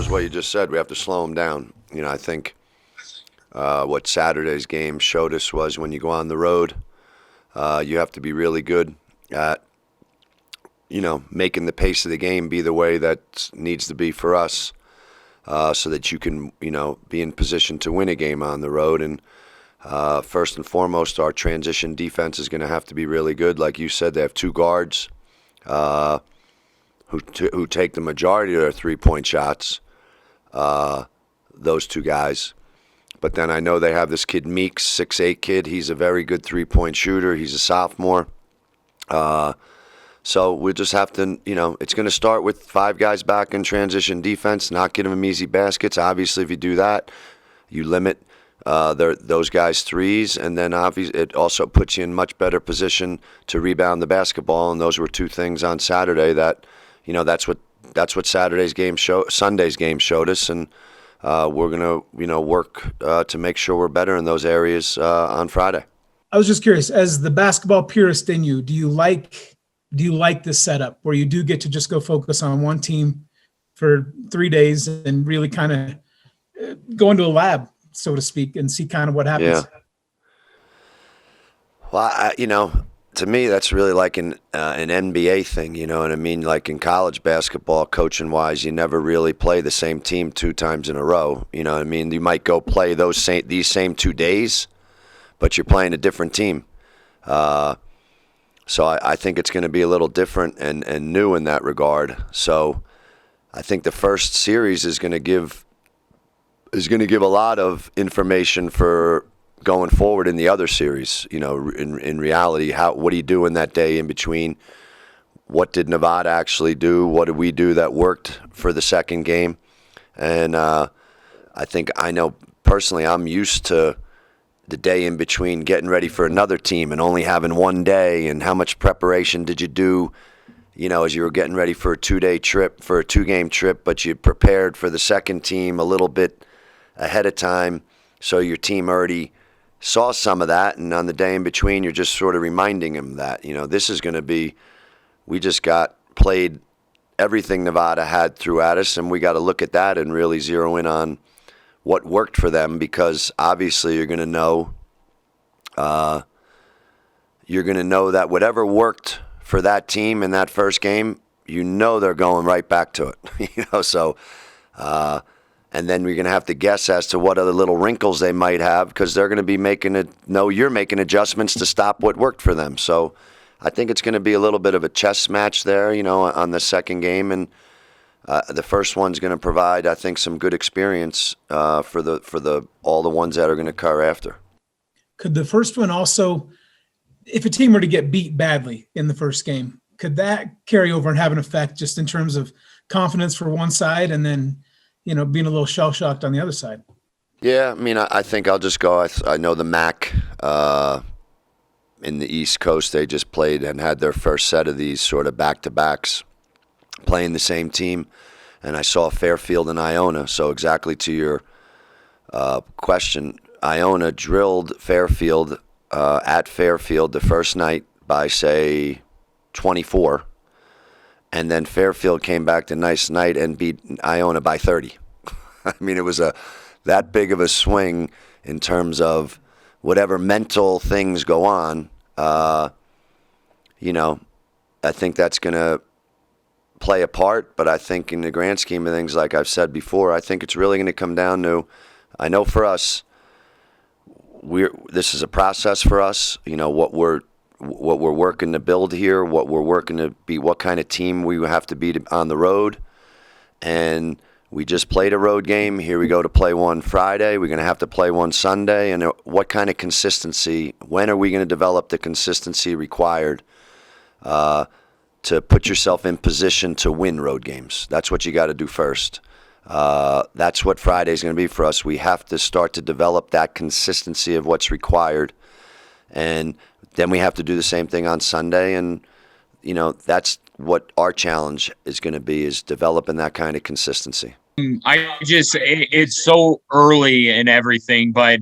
was what you just said. We have to slow them down. I think what Saturday's game showed us was when you go on the road, you have to be really good at, making the pace of the game be the way that needs to be for us, so that you can, be in position to win a game on the road. And first and foremost, our transition defense is going to have to be really good. Like you said, they have two guards who take the majority of their three-point shots, those two guys. But then I know they have this kid Meeks, 6'8" kid. He's a very good three-point shooter. He's a sophomore. So we just have to, it's going to start with five guys back in transition defense, not giving them easy baskets. Obviously, if you do that, you limit those guys' threes, and then obviously it also puts you in much better position to rebound the basketball. And those were two things on Saturday that, that's what Sunday's game showed us, and we're gonna, work to make sure we're better in those areas on Friday. I was just curious, as the basketball purist in you, do you like this setup where you do get to just go focus on one team for 3 days and really kind of go into a lab, so to speak, and see kind of what happens? Yeah. Well, to me, that's really like an NBA thing, you know what I mean? Like in college basketball, coaching-wise, you never really play the same team 2 times in a row. You know what I mean? You might go play these same 2 days, but you're playing a different team. So I think it's going to be a little different and new in that regard. So I think the first series is going to give a lot of information for going forward in the other series. In reality, what do you do in that day in between? What did Nevada actually do? What did we do that worked for the second game? And I know personally I'm used to the day in between getting ready for another team and only having one day, and how much preparation did you do, as you were getting ready for a 2-day trip, for a 2-game trip, but you prepared for the second team a little bit ahead of time, so your team already saw some of that, and on the day in between, you're just sort of reminding them that, this is going to be, we just got played everything Nevada had threw at us, and we got to look at that and really zero in on what worked for them, because obviously you're going to know that whatever worked for that team in that first game, they're going right back to it. So and then we're going to have to guess as to what other little wrinkles they might have, because they're going to be you're making adjustments to stop what worked for them. So I think it's going to be a little bit of a chess match there, on the second game, and the first one's going to provide, I think, some good experience for all the ones that are going to occur after. Could the first one also, if a team were to get beat badly in the first game, could that carry over and have an effect just in terms of confidence for one side, and then, being a little shell-shocked on the other side? Yeah, I think I'll just go. I know the MAC in the East Coast, they just played and had their first set of these sort of back-to-backs, playing the same team, and I saw Fairfield and Iona. So exactly to your question, Iona drilled Fairfield at Fairfield the first night by, say, 24, and then Fairfield came back the next night and beat Iona by 30. It was that big of a swing in terms of whatever mental things go on. I think that's going to play a part, but I think in the grand scheme of things, like I've said before, I think it's really going to come down to, I know for us, this is a process for us, what we're working to build here, what we're working to be, what kind of team we have to be on the road. And we just played a road game. Here we go to play one Friday. We're going to have to play one Sunday. And what kind of consistency, when are we going to develop the consistency required to put yourself in position to win road games? That's what you got to do first. That's what Friday's going to be for us. We have to start to develop that consistency of what's required. And then we have to do the same thing on Sunday. And, that's what our challenge is going to be, is developing that kind of consistency. It's so early and everything, but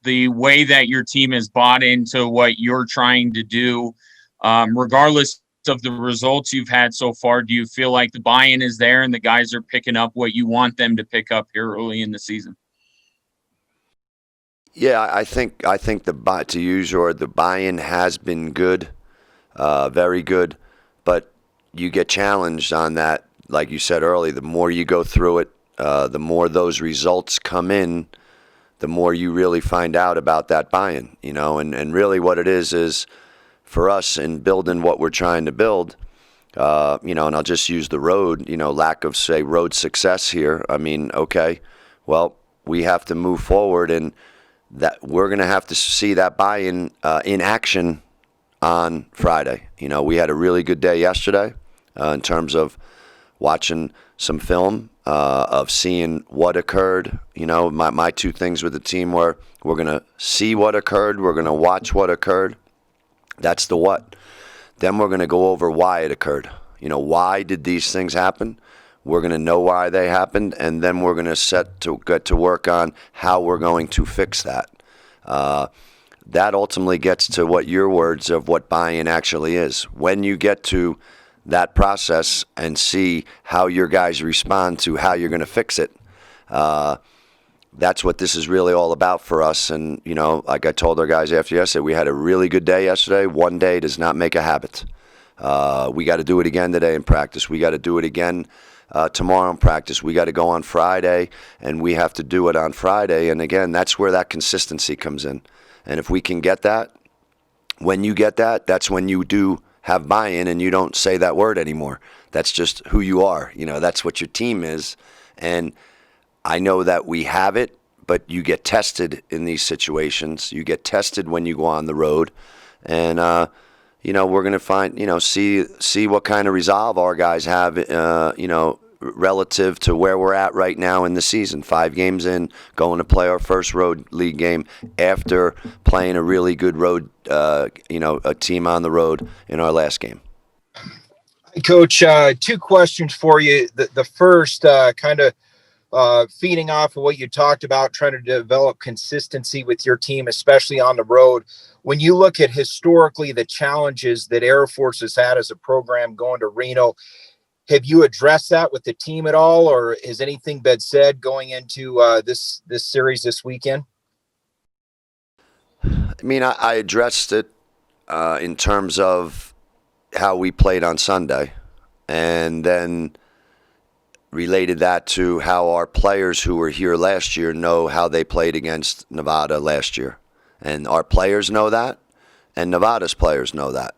the way that your team has bought into what you're trying to do, regardless of the results you've had so far, do you feel like the buy-in is there and the guys are picking up what you want them to pick up here early in the season? Yeah, I think to use your word, the buy-in has been good, very good, but you get challenged on that. Like you said earlier, the more you go through it, the more those results come in, the more you really find out about that buy-in, and really what it is for us in building what we're trying to build, and I'll just use the road, lack of, say, road success here. I mean, okay, well, we have to move forward, and that we're going to have to see that buy-in in action on Friday. We had a really good day yesterday in terms of watching some film, of seeing what occurred. My two things with the team were we're going to see what occurred, we're going to watch what occurred. That's the what. Then we're going to go over why it occurred. Why did these things happen? We're going to know why they happened, and then we're going to get to work on how we're going to fix that. That ultimately gets to what your words of what buy-in actually is. When you get to that process and see how your guys respond to how you're going to fix it, that's what this is really all about for us. And, like I told our guys after yesterday, we had a really good day yesterday. One day does not make a habit. We got to do it again today in practice. We got to do it again tomorrow in practice. We got to go on Friday, and we have to do it on Friday. And again, that's where that consistency comes in. And if we can get that, when you get that, that's when you do have buy-in and you don't say that word anymore. That's just who you are. That's what your team is. And I know that we have it, but you get tested in these situations. You get tested when you go on the road. And, we're going to find, see what kind of resolve our guys have, relative to where we're at right now in the season. 5 games in, going to play our first road league game after playing a really good road, a team on the road in our last game. Coach, 2 questions for you. The first, kind of feeding off of what you talked about, trying to develop consistency with your team, especially on the road. When you look at historically the challenges that Air Force has had as a program going to Reno, have you addressed that with the team at all, or has anything been said going into this series this weekend? I mean, I addressed it in terms of how we played on Sunday, and then related that to how our players who were here last year know how they played against Nevada last year. And our players know that, and Nevada's players know that.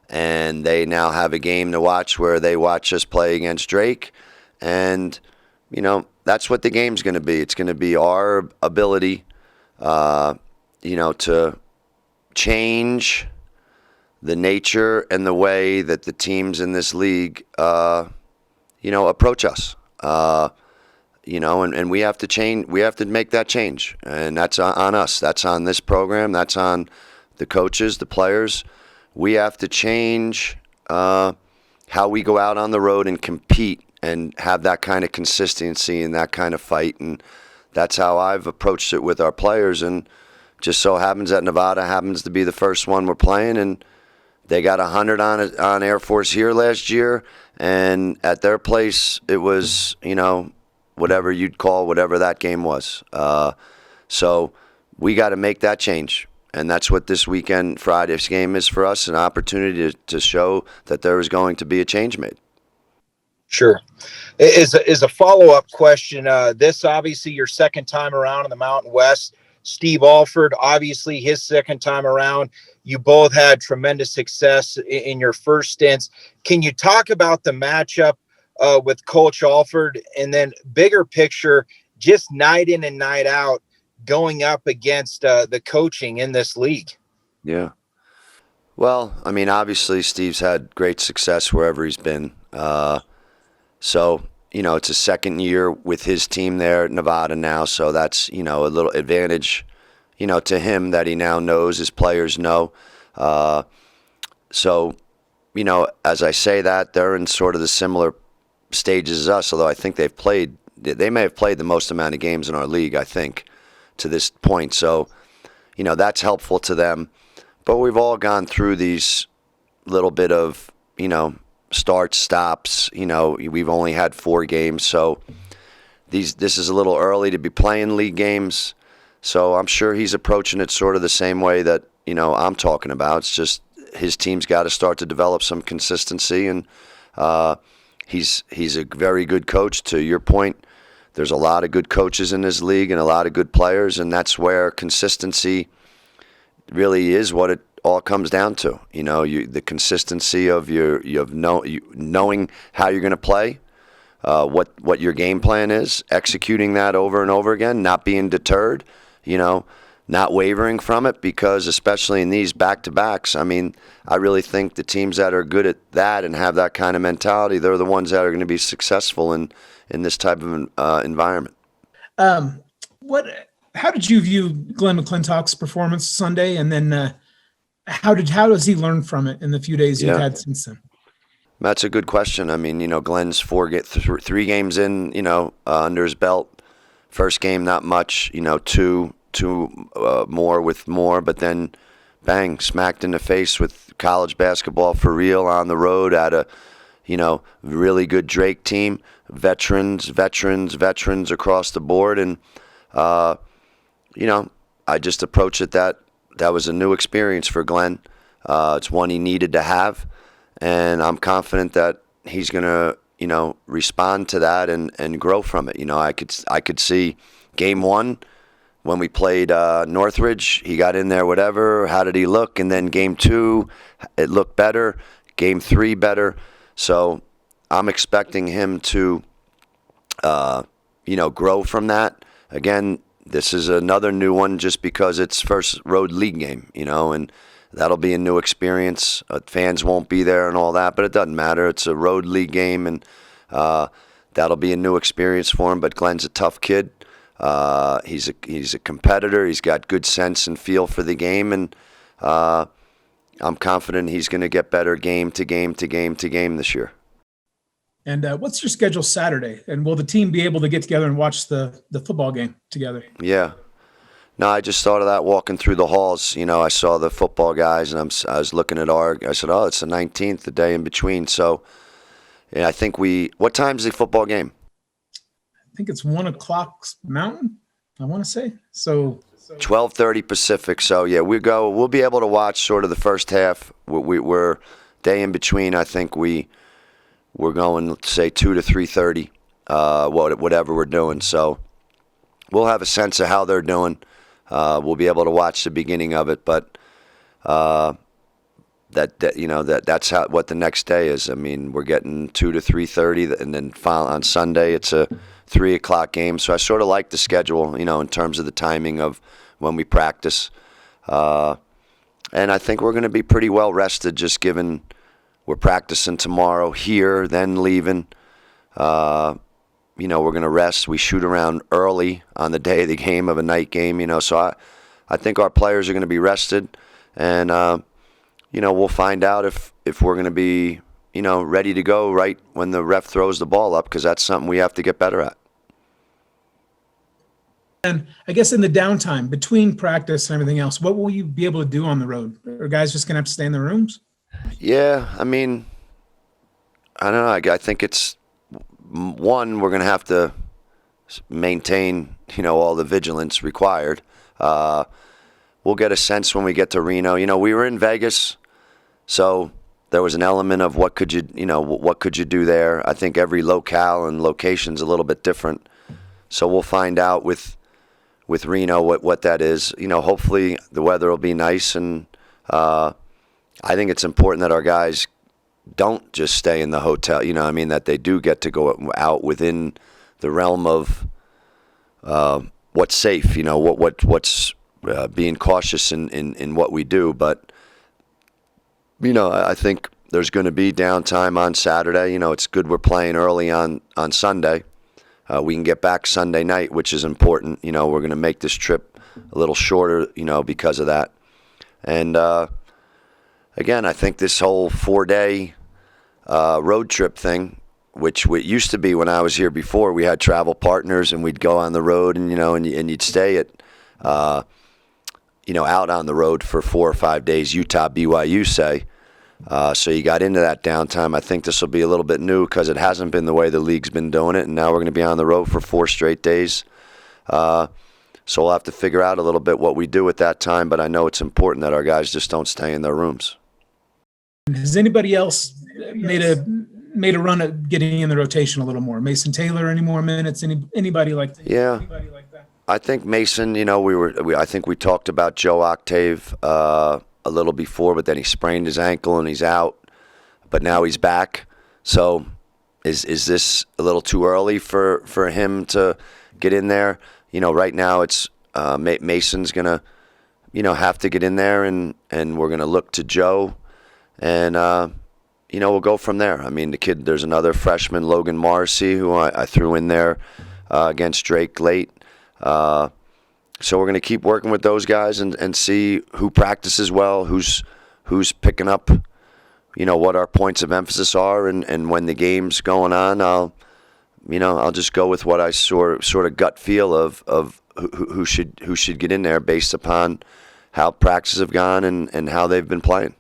And they now have a game to watch where they watch us play against Drake. And, that's what the game's going to be. It's going to be our ability, to change the nature and the way that the teams in this league, approach us. And we have to change. We have to make that change, and that's on us. That's on this program. That's on the coaches, the players. We have to change how we go out on the road and compete and have that kind of consistency and that kind of fight. And that's how I've approached it with our players. And just so happens that Nevada happens to be the first one we're playing, and they got 100 on Air Force here last year, and at their place it was, whatever you'd call whatever that game was. So we got to make that change. And that's what this weekend, Friday's game is for us, an opportunity to show that there is going to be a change made. Sure. Is a follow-up question. This obviously your second time around in the Mountain West. Steve Alford, obviously his second time around. You both had tremendous success in your first stints. Can you talk about the matchup with Coach Alford, and then bigger picture, just night in and night out, going up against the coaching in this league? Yeah. Well, I mean, obviously Steve's had great success wherever he's been. So, it's a second year with his team there at Nevada now. So that's, a little advantage, to him that he now knows, his players know. So, as I say that, they're in sort of the similar stages as us, although I think they may have played the most amount of games in our league, I think, to this point. So, that's helpful to them. But we've all gone through these little bit of, starts, stops. We've only had 4 games, so this is a little early to be playing league games. So I'm sure he's approaching it sort of the same way that, I'm talking about. It's just his team's got to start to develop some consistency, and he's a very good coach. To your point, there's a lot of good coaches in this league and a lot of good players, and that's where consistency really is what it all comes down to. The consistency of knowing how you're going to play, what your game plan is, executing that over and over again, not being deterred, not wavering from it, because especially in these back-to-backs, I really think the teams that are good at that and have that kind of mentality, they're the ones that are going to be successful in this type of environment. How did you view Glenn McClintock's performance Sunday, and then how does he learn from it in the few days you've had since then? That's a good question. Glenn's 3 games in, under his belt. First game, not much. Two more with more, but then bang, smacked in the face with college basketball for real on the road at a, really good Drake team, veterans across the board. And, I just approach it that was a new experience for Glenn. It's one he needed to have, and I'm confident that he's going to, respond to that and grow from it. I could see game 1 when we played Northridge. He got in there, whatever. How did he look? And then game 2, it looked better. Game 3, better. So I'm expecting him to, grow from that. Again, this is another new one just because it's first road league game, and that'll be a new experience. Fans won't be there and all that, but it doesn't matter. It's a road league game, and that'll be a new experience for him. But Glenn's a tough kid. He's a competitor. He's got good sense and feel for the game, and I'm confident he's going to get better game to game this year. And what's your schedule Saturday? And will the team be able to get together and watch the football game together? Yeah. No, I just thought of that walking through the halls. I saw the football guys, and I was looking at I said, oh, it's the 19th, the day in between. So, yeah, I think what time's the football game? I think it's 1:00 Mountain, I want to say. So 12:30 Pacific. So, yeah, we'll be able to watch sort of the first half. We're day in between. I think we're going, say, 2 to 3:30, whatever we're doing. So we'll have a sense of how they're doing. We'll be able to watch the beginning of it, but that's what the next day is. We're getting 2 to 3:30, and then on Sunday it's a 3:00 game. So I sort of like the schedule, in terms of the timing of when we practice. And I think we're going to be pretty well rested, just given we're practicing tomorrow here, then leaving. We're going to rest. We shoot around early on the day of the game, of a night game, So I think our players are going to be rested, and we'll find out if we're going to be ready to go right when the ref throws the ball up, because that's something we have to get better at. And I guess in the downtime between practice and everything else, what will you be able to do on the road? Are guys just going to have to stay in their rooms? Yeah, I don't know. I think it's one, we're going to have to maintain, all the vigilance required. We'll get a sense when we get to Reno. We were in Vegas, so there was an element of what could you do there. I think every locale and location's a little bit different. So we'll find out with Reno what that is. Hopefully the weather will be nice, and I think it's important that our guys don't just stay in the hotel, that they do get to go out within the realm of what's safe, what's being cautious in what we do. But, I think there's going to be downtime on Saturday. It's good we're playing early on Sunday. We can get back Sunday night, which is important. We're going to make this trip a little shorter, because of that. And, again, I think this whole 4-day road trip thing, which used to be when I was here before, we had travel partners and we'd go on the road and you'd stay at, out on the road for 4 or 5 days, Utah, BYU, say. So you got into that downtime. I think this will be a little bit new because it hasn't been the way the league's been doing it, and now we're going to be on the road for 4 straight days. So we'll have to figure out a little bit what we do at that time, but I know it's important that our guys just don't stay in their rooms. Has anybody else made a run at getting in the rotation a little more? Mason Taylor, any more minutes? Anybody like that? Yeah. Anybody like that? I think Mason, I think we talked about Joe Octave a little before, but then he sprained his ankle and he's out, but now he's back. So is this a little too early for him to get in there? Right now it's Mason's going to, have to get in there, and we're going to look to Joe, and, we'll go from there. I mean, there's another freshman, Logan Morrissey, who I threw in there against Drake late. So we're going to keep working with those guys and see who practices well, who's picking up, what our points of emphasis are, and when the game's going on, I'll just go with what I sort of gut feel of who should get in there based upon how practices have gone and how they've been playing.